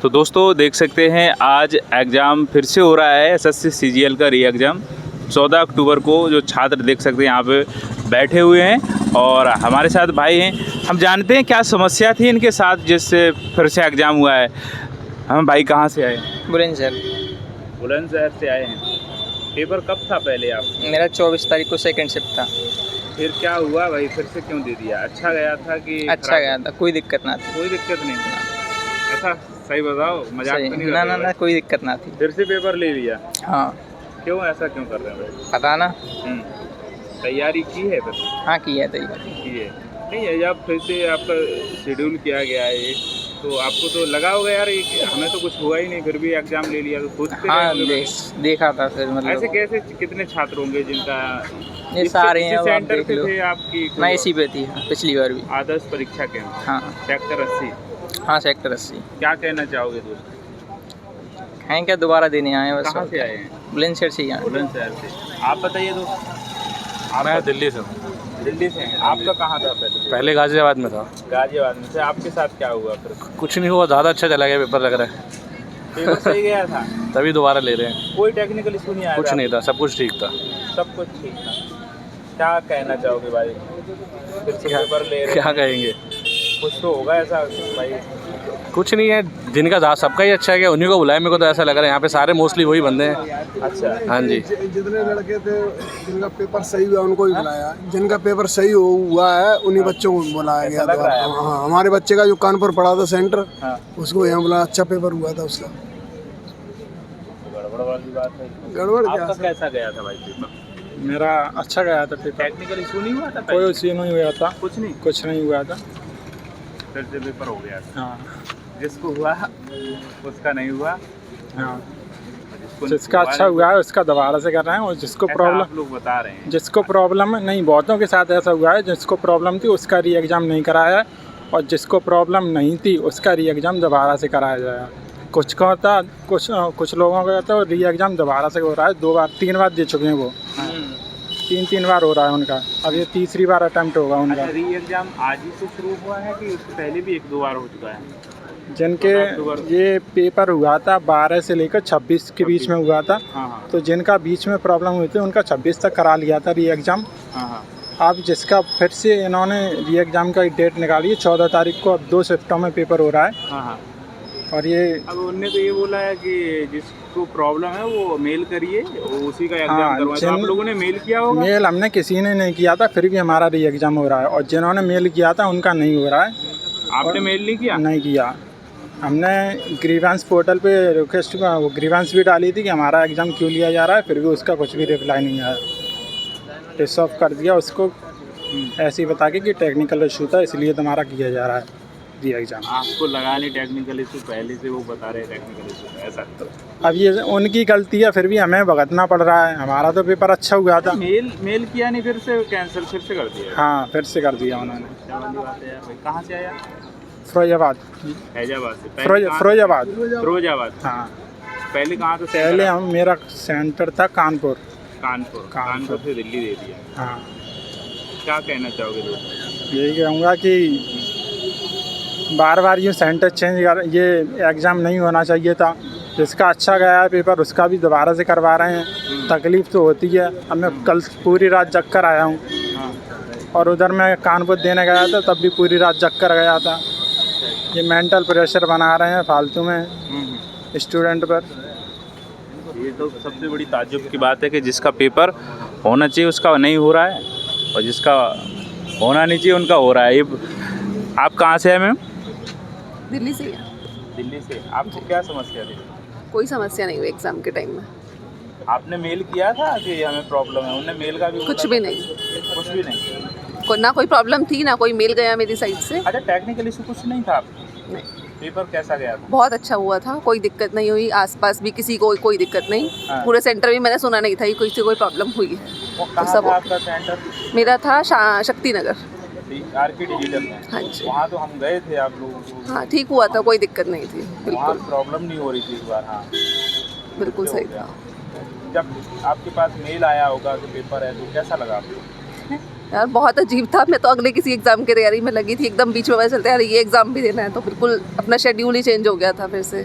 तो दोस्तों देख सकते हैं आज एग्ज़ाम फिर से हो रहा है एसएससी सीजीएल का री एग्ज़ाम 14 अक्टूबर को। जो छात्र देख सकते हैं यहाँ पे बैठे हुए हैं और हमारे साथ भाई हैं। हम जानते हैं क्या समस्या थी इनके साथ जिससे फिर से एग्ज़ाम हुआ है। हम भाई कहाँ से आए हैं? बुलंदशहर से आए हैं। पेपर कब था पहले आप? मेरा 24 तारीख को सेकंड शिफ्ट था। फिर क्या हुआ भाई, फिर से क्यों दे दिया? अच्छा गया था कि अच्छा गया था, कोई दिक्कत ना थी। कोई दिक्कत नहीं थी? ऐसा सही बताओ, मजाक तो नहीं? ना कोई दिक्कत ना थी। फिर से पेपर ले लिया? हाँ। क्यों ऐसा क्यों कर रहे हैं भाई? पता ना। तैयारी की है फिर? हाँ की है तैयारी। की है नहीं है। जब फिर से आपका शेड्यूल किया गया है तो आपको तो लगा होगा यार हमें तो कुछ हुआ ही नहीं, फिर भी एग्जाम ले लिया तो सोचते हाँ देखा था फिर मतलब ऐसे कैसे कितने छात्र होंगे जिनका ये सारे हैं? सेंटर पे थे आपकी? ना इसी पे थी पिछली बार भी। आदर्श परीक्षा केंद्र? हाँ सेक्टर 80? हाँ सेक्टर 80। क्या कहना चाहोगे दोस्त? हैं क्या दोबारा देने आए बस। कहाँ से आए हैं? बुलंदशहर से ही आए। बुलंदशहर से। आप बताइए दोस्त। मैं दिल्ली से हूँ। दिल्ली से हैं। आपका कहाँ था पहले गाजियाबाद में था। गाजियाबाद में से। आपके साथ क्या हुआ फिर? कुछ नहीं हुआ, ज़्यादा अच्छा चला गया पेपर लग रहा है। पेपर सही गया था? तभी दोबारा ले रहे हैं। कोई टेक्निकल इशू नहीं आया? कुछ नहीं था, सब कुछ ठीक था। सब कुछ ठीक था। क्या कहना चाहोगे भाई? फिर से पेपर ले रहे क्या कहेंगे? कुछ तो होगा ऐसा भाई? कुछ नहीं है, जिनका सबका ही अच्छा है, उन्हीं को बुलाया। मेरे को तो ऐसा लग रहा है यहाँ पे सारे मोस्टली वही बंदे हैं। अच्छा हाँ जी। जितने लड़के थे जिनका पेपर सही हुआ उनको ही बुलाया, जिनका पेपर सही हुआ है उन्हीं बच्चों को बुलाया गया था। हाँ, हमारे बच्चे का जो कानपुर पढ़ा था सेंटर, उसको यहाँ बुलाया। अच्छा पेपर हुआ था उसका। गड़बड़ वाली बात है। गड़बड़ आपका कैसा गया था भाई पेपर? मेरा अच्छा गया था पेपर। टेक्निकल इशू नहीं हुआ था? कोई इशू नहीं हुआ था। कुछ नहीं हुआ था। फिर से पेपर हो गया था। हाँ जिसको हुआ उसका नहीं हुआ। हाँ, जिसका अच्छा हुआ है उसका दोबारा से कर रहे हैं, और जिसको प्रॉब्लम लोग बता रहे हैं जिसको प्रॉब्लम है नहीं, बहुतों के साथ ऐसा हुआ है जिसको प्रॉब्लम थी उसका री एग्ज़ाम नहीं कराया है, और जिसको प्रॉब्लम नहीं थी उसका री एग्ज़ाम दोबारा से कराया जाएगा। कुछ का होता कुछ लोगों का होता है री एग्ज़ाम दोबारा से हो रहा है। 2 बार 3 बार दे चुके हैं वो। 3 बार हो रहा है उनका। अब ये तीसरी बार अटेम्प्ट होगा उनका। री एग्जाम आज ही से शुरू हुआ है कि उससे पहले भी 1-2 बार हो चुका है? जिनके ये पेपर हुआ था 12 से लेकर 26 के बीच में हुआ था। हाँ। तो जिनका बीच में प्रॉब्लम हुई थी उनका 26 तक करा लिया था री एग्ज़ाम। हाँ। अब जिसका फिर से इन्होंने री एग्ज़ाम का एक डेट निकाली है 14 तारीख को। अब 2 शिफ्टों में पेपर हो रहा है। हाँ। और ये अब उनने तो ये बोला है कि जिसको प्रॉब्लम है वो मेल करिए, उसी का एग्जाम करवाएं। तो आप लोगों ने मेल किया होगा? मेल हमने किसी ने नहीं किया था, फिर भी हमारा री एग्ज़ाम हो रहा है। और जिन्होंने मेल किया था उनका नहीं हो रहा है। आपने मेल नहीं किया? नहीं किया। हमने ग्रीवेंस पोर्टल पे रिक्वेस्ट वो ग्रीवेंस भी डाली थी कि हमारा एग्ज़ाम क्यों लिया जा रहा है, फिर भी उसका कुछ भी रिप्लाई नहीं आया। टिस ऑफ कर दिया उसको, ऐसे ही बता के कि टेक्निकल इशू था इसलिए तुम्हारा किया जा रहा है री एग्ज़ाम। आपको लगा नहीं टेक्निकल इशू, पहले से वो बता रहे टेक्निकल इशू ऐसा? अब ये उनकी गलती है, फिर भी हमें भुगतना पड़ रहा है। हमारा तो पेपर अच्छा हुआ था। मेल किया नहीं, फिर से कैंसिल फिर से कर दिया? हाँ फिर से कर दिया उन्होंने। कहाँ से आया? फिरोजाबाद। हैदराबाद से? फिरोजाबाद। हाँ। पहले कहाँ था? पहले मेरा सेंटर था कानपुर से दिल्ली दे दिया। हाँ। क्या कहना चाहोगे दोस्त? यही कहूँगा कि बार बार यूँ सेंटर चेंज ये एग्ज़ाम नहीं होना चाहिए था। जिसका अच्छा गया है पेपर उसका भी दोबारा से करवा रहे हैं। तकलीफ़ तो होती है। अब मैं कल पूरी रात जग कर आया हूँ, और उधर मैं कानपुर देने गया था तब भी पूरी रात जग कर गया था। ये मेंटल प्रेशर बना रहे हैं फालतू में स्टूडेंट पर। ये तो सबसे बड़ी ताज्जुब की बात है कि जिसका पेपर होना चाहिए उसका नहीं हो रहा है, और जिसका होना नहीं चाहिए उनका हो रहा है। ये आप कहाँ से हैं मैम? दिल्ली से। दिल्ली से। आपको क्या समस्या थी? कोई समस्या नहीं हुई एग्ज़ाम के टाइम में। आपने मेल किया था कि हमें प्रॉब्लम है? उन्होंने मेल का भी कुछ भी नहीं। कुछ भी नहीं? ना कोई प्रॉब्लम थी, ना कोई मेल गया मेरी साइड से। अच्छा, टेक्निकल इशू कुछ नहीं था आपको? नहीं। पेपर कैसा गया था? बहुत अच्छा हुआ था, कोई दिक्कत नहीं हुई। आसपास भी किसी को कोई दिक्कत नहीं। पूरे सेंटर में मैंने सुना नहीं था कि कोई प्रॉब्लम हुई है। तो सब आपका सेंटर? मेरा था शक्ति नगर। आरके डिजिटल में? हाँ जी। वहाँ तो हम गए थे आप लोगों को। हाँ ठीक हुआ था, कोई दिक्कत नहीं थी। वहाँ बिल्कुल प्रॉब्लम नहीं हो रही थी इस बार? हाँ बिल्कुल सही था। जब आपके पास मेल आया होगा कि पेपर है तो कैसा लगा आपको? यार बहुत अजीब था। मैं तो अगले किसी एग्ज़ाम की तैयारी में लगी थी, एकदम बीच में पता चलता है यार ये एग्ज़ाम भी देना है, तो बिल्कुल अपना शेड्यूल ही चेंज हो गया था फिर से।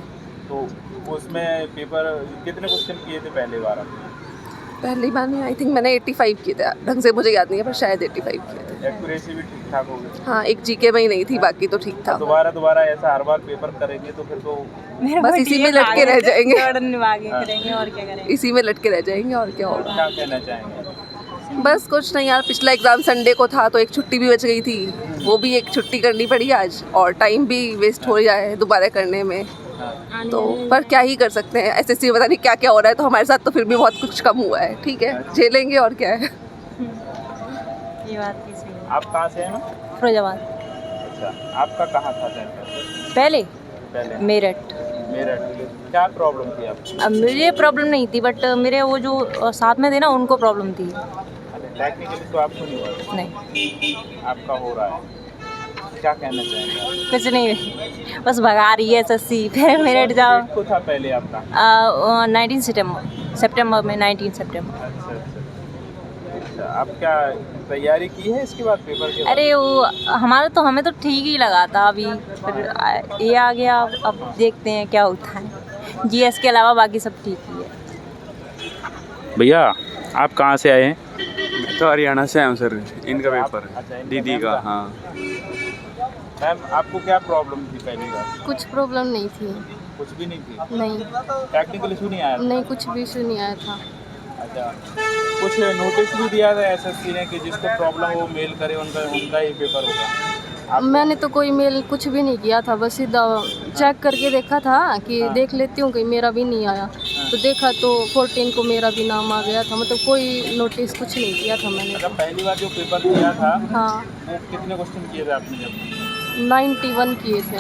तो उसमें पेपर कितने क्वेश्चन किए थे पहली बार आपने? पहली बार में आई थिंक मैंने 85 किए थे, ढंग से मुझे याद नहीं है पर शायद 85 किए थे। एक्यूरेसी भी ठीक ठाक हो गई? हाँ, एक जीके में ही नहीं थी, बाकी तो ठीक था। दोबारा ऐसा हर बार पेपर करेंगे तो फिर तो बस इसी में लटके रह जाएंगे, करेंगे और क्या करेंगे। इसी में लटके रह जाएंगे और क्या होगा। क्या कहना चाहेंगे? बस कुछ नहीं यार, पिछला एग्ज़ाम संडे को था तो एक छुट्टी भी बच गई थी, वो भी एक छुट्टी करनी पड़ी आज, और टाइम भी वेस्ट हो जाए दोबारा करने में। तो पर क्या ही कर सकते हैं, एसएससी पता नहीं क्या क्या हो रहा है, तो हमारे साथ तो फिर भी बहुत कुछ कम हुआ है, ठीक है झेलेंगे और क्या है। ये बात भी सही है। आप कहाँ से हैं ना? फिरोजाबाद। अच्छा, आपका कहाँ था सेंटर? पहले मेरठ। क्या प्रॉब्लम थी आपको? अब मुझे प्रॉब्लम नहीं थी, बट मेरे वो जो साथ में थे ना उनको प्रॉब्लम थी। टेक्निकली तो आपको नहीं हुआ? नहीं, आपका हो रहा है, क्या कहना चाहेंगे? कुछ नहीं, बस भगा रही है एसएससी। फिर मेरठ जाओ। को था पहले आपका? 19 सितंबर में 19 सितंबर। अच्छा, आप क्या तैयारी की है इसके बाद पेपर के बाद? अरे वो हमें तो ठीक ही लगा था, अभी फिर ये आ गया, अब देखते हैं क्या होता है। जीएस के अलावा बाकी सब ठीक ही है। भैया आप कहाँ से आए हैं? तो हरियाणा से आया हूँ सर, इनका पेपर अच्छा, है इनका दीदी मैम का। का? हाँ मैम आपको क्या प्रॉब्लम थी पहली बार? कुछ प्रॉब्लम नहीं थी। कुछ भी नहीं थी? नहीं, टेक्निकल इशू नहीं आया? नहीं कुछ भी इशू नहीं आया था। अच्छा, कुछ नोटिस भी दिया था एसएससी ने कि जिसको प्रॉब्लम हो मेल करे, उनका ही पेपर होगा? मैंने तो कोई मेल कुछ भी नहीं किया था, बस सीधा चेक करके देखा था कि देख लेती हूँ, कहीं मेरा भी नहीं आया। तो देखा तो 14 को मेरा भी नाम आ गया था, मतलब कोई नोटिस कुछ नहीं किया था मैंने। अच्छा, पहली बार जो पेपर दिया था हाँ, वो कितने क्वेश्चन किए थे आपने जब? 91 किए थे।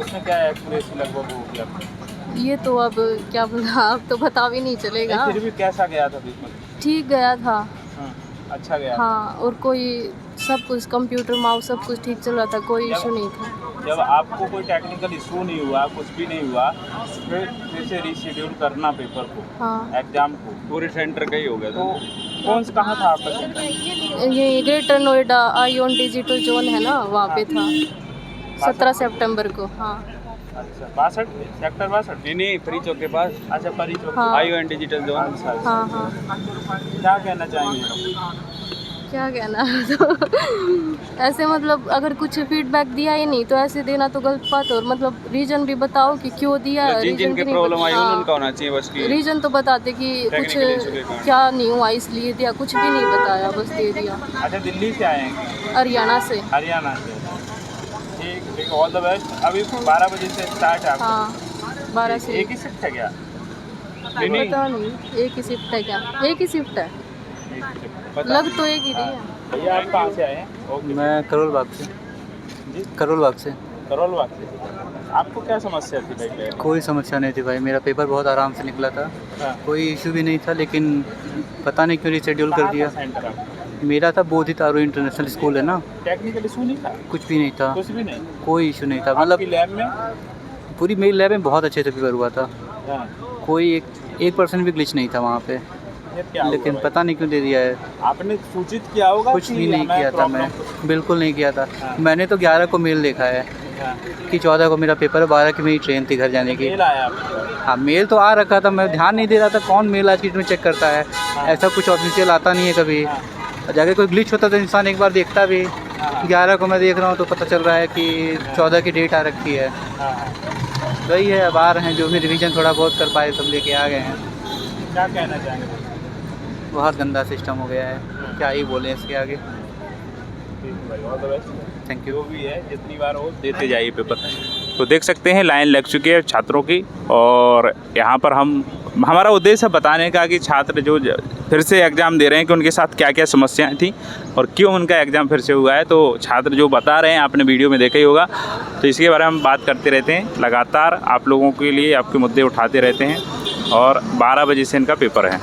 उसमें क्या एक्यूरेसी लगभग होगी आपकी? ये तो अब क्या बोला, अब तो बता भी नहीं चलेगा। फिर भी कैसा गया था पेपर? ठीक गया था। हाँ, अच्छा गया। हाँ, और कोई सब कुछ कंप्यूटर माउस सब कुछ ठीक चल रहा था, कोई इशू नहीं था। जब आपको कोई टेक्निकल इशू नहीं हुआ, कुछ भी नहीं हुआ, फिर से रीशेड्यूल करना पेपर को, हाँ, एग्जाम को, पूरे सेंटर का ही हो गया तो था। कौन सा कहाँ था आपका सेंटर? ये ग्रेटर नोएडा आईओन डिजिटल जोन है ना, वहाँ पे था 17 सितंबर को। हाँ, अच्छा, 62 सेक्टर 62? नहीं, फ्री चौक के पास। अच्छा, परी चौक। हाँ। ION digital zone. अच्छा, हाँ, हाँ। क्या कहना चाहेंगे? क्या कहना तो ऐसे मतलब अगर कुछ फीडबैक दिया ही नहीं तो ऐसे देना तो गलत बात है, और मतलब रीजन भी बताओ कि क्यों दिया है। जिन जिनके प्रॉब्लम आई उनका होना चाहिए बस की। रीजन तो बताते कि कुछ Technical issue के कारण। क्या नहीं हुआ इसलिए दिया, कुछ भी नहीं बताया, बस दे दिया। अच्छा, दिल्ली से आए हैं? हरियाणा से। हरियाणा से। ठीक ठीक, ऑल द बेस्ट। अभी 12 बजे से स्टार्ट है आपका? हाँ, 12 से। एक ही शिफ्ट है क्या? पता नहीं, एक ही शिफ्ट है क्या? एक ही शिफ्ट है, लग तो एक ही रही है। भैया आप कहाँ से आए हैं? ओके। मैं करोल बाग से। जी? करोल बाग से। करोल बाग से। आपको क्या समस्या थी भाई पहले? कोई समस्या नहीं थी भाई, मेरा पेपर बहुत आराम से निकला था, हाँ। कोई इशू भी नहीं था, लेकिन पता नहीं क्यों रिशेड्यूल कर दिया। सेंटर आपका? मेरा था बोधि तारू इंटरनेशनल स्कूल है ना। टेक्निकल इशू नहीं था? कुछ भी नहीं था, कुछ भी नहीं? कोई इशू नहीं था, आपकी मतलब लैब में? पूरी मेरी लैब में बहुत अच्छे से पेपर हुआ था, हाँ। कोई एक परसेंट भी ग्लिच नहीं था वहाँ पे, ये क्या लेकिन हुआ पता नहीं क्यों दे दिया है। भाई? आपने सूचित किया होगा? कुछ कि भी नहीं हमें किया था मैं, प्रॉब्लम- बिल्कुल नहीं किया था। हाँ। मैंने तो 11 को मेल देखा है हाँ। कि 14 को मेरा पेपर है, 12 की मेरी ट्रेन थी घर जाने की। मेल आया आपके पास? हाँ, मेल तो आ रखा था, मैं ध्यान नहीं दे रहा था, कौन मेल आज की डेट में चेक करता है। ऐसा कुछ ऑफिशियल आता नहीं है कभी, और जाके कोई ग्लिच होता तो इंसान एक बार देखता भी। 11 को मैं देख रहा हूँ तो पता चल रहा है कि 14 की डेट आ रखी है। हाँ। वही है, अब आ रहे हैं, जो भी रिवीजन थोड़ा बहुत कर पाए सब लेके आ गए हैं। क्या कहना चाहेंगे? बहुत गंदा सिस्टम हो गया है, क्या ही बोलें इसके आगे। ठीक है भाई, all the best. Thank you. जो भी है, जितनी बार हो देते जाइए पेपर। तो देख सकते हैं लाइन लग चुकी है छात्रों की, और यहाँ पर हमारा उद्देश्य है बताने का कि छात्र जो फिर से एग्ज़ाम दे रहे हैं कि उनके साथ क्या क्या समस्याएं थी और क्यों उनका एग्ज़ाम फिर से हुआ है। तो छात्र जो बता रहे हैं, आपने वीडियो में देखा ही होगा, तो इसके बारे में हम बात करते रहते हैं लगातार, आप लोगों के लिए आपके मुद्दे उठाते रहते हैं, और 12 बजे से इनका पेपर है।